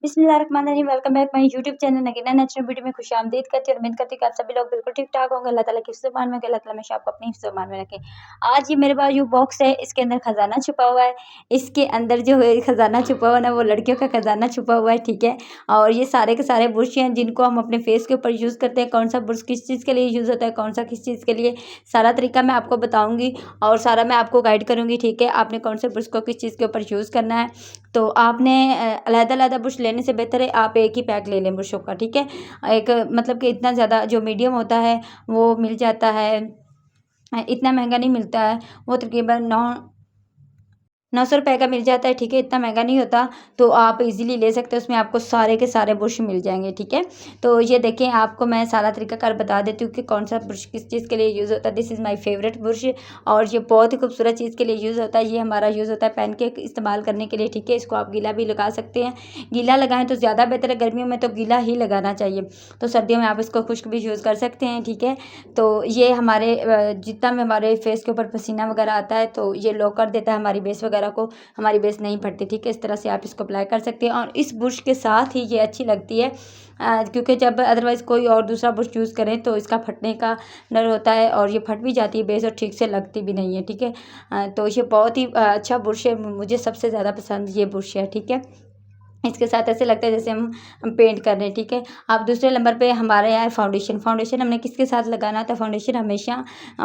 बिस्मिल्लाहिर्रहमानिर्रहीम। Welcome back my YouTube channel Nagina natural beauty में खुशामदीद करती हूँ और उम्मीद करती हूँ कि आप सभी लोग बिल्कुल ठीक-ठाक होंगे। अल्लाह ताला की हिफ्ज़-ओ-मान में, अल्लाह ताला हमेशा आपको अपनी हिफ्ज़-ओ-मान में रखे। आज ये मेरे पास जो बॉक्स है, इसके अंदर खजाना छुपा हुआ है। इसके अंदर जो है खजाना छुपा हुआ है ना, वो लड़कियों का खजाना छुपा हुआ है, ठीक है। और ये सारे के सारे बुर्श हैं जिनको हम अपने फेस के ऊपर यूज़ करते हैं। कौन सा बुर्श किस चीज़ के लिए यूज़ होता है, कौन सा किस चीज़ के लिए, सारा तरीका मैं आपको बताऊँगी और सारा मैं आपको गाइड करूँगी, ठीक है। आपने कौन से बुर्श को किस चीज़ के ऊपर यूज़ करना है। तो आपने अलग-अलग बुर्श लेने से बेहतर है आप एक ही पैक ले लें बुर्शों का, ठीक है। एक मतलब कि इतना ज़्यादा जो मीडियम होता है वो मिल जाता है, इतना महँगा नहीं मिलता है। वो तकरीबन 900 रुपए का मिल जाता है, ठीक है, इतना महँगा नहीं होता। तो आप इज़िली ले सकते हो, उसमें आपको सारे के सारे बुर्श मिल जाएँगे, ठीक है। तो ये देखें, आपको मैं सारा तरीकाकार बता देती हूँ कि कौन-सा बुर्श किस चीज़ के लिए यूज़ होता है। This is my favourite brush और ये बहुत ही खूबसूरत चीज़ के लिए यूज़ होता है। ये हमारा यूज़ होता है पैनकेक इस्तेमाल करने के लिए, ठीक है। इसको आप गीला भी लगा सकते हैं। गीला लगाएँ तो ज़्यादा बेहतर है, गर्मियों में तो गीला ही लगाना चाहिए। तो सर्दियों में आप इसको खुश्क भी यूज़ कर सकते हैं, ठीक है। तो ये हमारे जितना भी हमारे फेस के ऊपर पसीना वगैरह आता है तो ये लो कर देता है हमारी बेस वगैरह को, हमारी बेस नहीं फटती, ठीक है। इस तरह से आप इसको अप्लाई कर सकते हैं और इस बुर्श के साथ ही ये अच्छी लगती है, क्योंकि जब अदरवाइज़ कोई और दूसरा बुर्श यूज़ करें तो इसका फटने का डर होता है और ये फट भी जाती है बेस और ठीक से लगती भी नहीं है, ठीक है। तो ये बहुत ही अच्छा बुर्श है, मुझे सबसे ज़्यादा पसंद ये बुर्श है, ठीक है। इसके साथ ऐसे लगता है जैसे हम पेंट कर रहे हैं, ठीक है। अब दूसरे नंबर पे हमारे यहाँ है फाउंडेशन। फाउंडेशन हमने किसके साथ लगाना था, फाउंडेशन हमेशा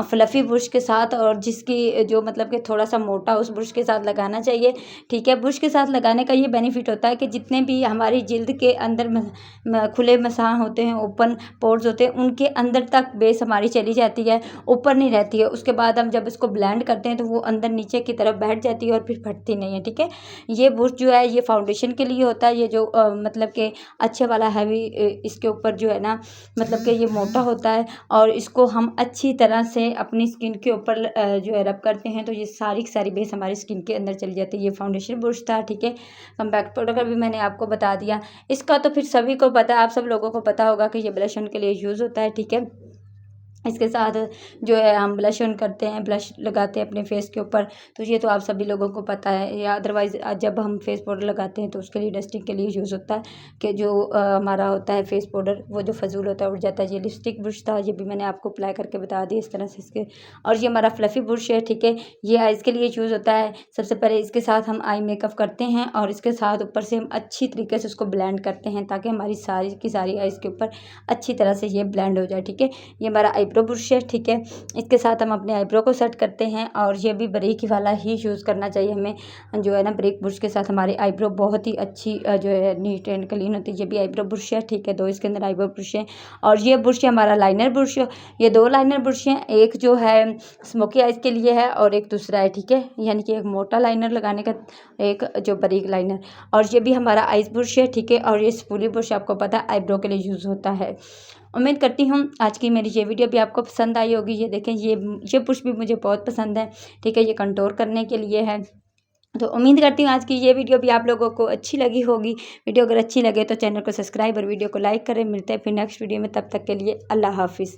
फ्लफ़ी बुर्श के साथ और जिसकी जो मतलब कि थोड़ा-सा मोटा उस बुर्श के साथ लगाना चाहिए, ठीक है। बुर्श के साथ लगाने का ये बेनिफिट होता है कि जितने भी हमारी जिल्द के अंदर खुले मसाह होते हैं, ओपन पोर्स होते हैं, उनके अंदर तक बेस हमारी चली जाती है, ऊपर नहीं रहती है। उसके बाद हम जब इसको ब्लेंड करते हैं तो वो अंदर नीचे की तरफ बैठ जाती है और फिर फटती नहीं है, ठीक है। ये बुर्श जो है ये फाउंडेशन के लिए होता है। ये जो मतलब कि अच्छे वाला हैवी इसके ऊपर जो है ना, मतलब कि ये मोटा होता है और इसको हम अच्छी तरह से अपनी स्किन के ऊपर जो है रब करते हैं तो ये सारी की सारी बेस हमारी स्किन के अंदर चली जाती है। ये फाउंडेशन बुर्श था, ठीक है। कॉम्पैक्ट पाउडर का भी मैंने आपको बता दिया। इसका तो फिर सभी को पता है, आप सब लोगों को पता होगा कि ये ब्लश ऑन के लिए यूज़ होता है, ठीक है। इसके साथ जो है हम ब्लश ऑन करते हैं, ब्लश लगाते हैं अपने फेस के ऊपर, तो ये तो आप सभी लोगों को पता है। या अदरवाइज़ जब हम फेस पाउडर लगाते हैं तो उसके लिए डस्टिंग के लिए यूज़ होता है कि जो हमारा होता है फेस पाउडर वो जो फजूल होता है उड़ जाता है। ये लिपस्टिक ब्रश था, ये भी मैंने आपको अप्लाई करके बता दिया इस तरह से इसके। और ये हमारा फ्लफ़ी ब्रश है, ठीक है। ये आइज़ के लिए यूज़ होता है। सबसे पहले इसके साथ हम आई मेकअप करते हैं और इसके साथ ऊपर से हम अच्छी तरीके से उसको ब्लेंड करते हैं ताकि हमारी सारी की सारी आइज़ के ऊपर अच्छी तरह से ये ब्लेंड हो जाए, ठीक है। ये हमारा आईब्रो ब्रश है, ठीक है। इसके साथ हम अपने आईब्रो को सेट करते हैं और ये भी बारीक वाला ही यूज़ करना चाहिए हमें, जो है ना। बारीक ब्रश के साथ हमारी आईब्रो बहुत ही अच्छी जो है नीट एंड क्लीन होती है। ये भी आईब्रो ब्रश है, ठीक है। दो इसके अंदर आईब्रो ब्रश है और ये ब्रश है हमारा लाइनर ब्रश। ये दो लाइनर ब्रश हैं, एक जो है स्मोकी आइज़ के लिए है और एक दूसरा है, ठीक है। यानी कि एक मोटा लाइनर लगाने का, एक जो बारीक लाइनर। और ये भी हमारा आइज़ ब्रश है, ठीक है। और ये स्पूली ब्रश आपको पता है आईब्रो के लिए यूज़ होता है। उम्मीद करती हूँ आज की मेरी ये वीडियो भी आपको पसंद आई होगी। ये देखें, ये ब्रश भी मुझे बहुत पसंद है, ठीक है। ये कंटूर करने के लिए है। तो उम्मीद करती हूँ आज की ये वीडियो भी आप लोगों को अच्छी लगी होगी। वीडियो अगर अच्छी लगे तो चैनल को सब्सक्राइब और वीडियो को लाइक करें। मिलते हैं फिर नेक्स्ट वीडियो में, तब तक के लिए अल्लाह हाफ़िज़।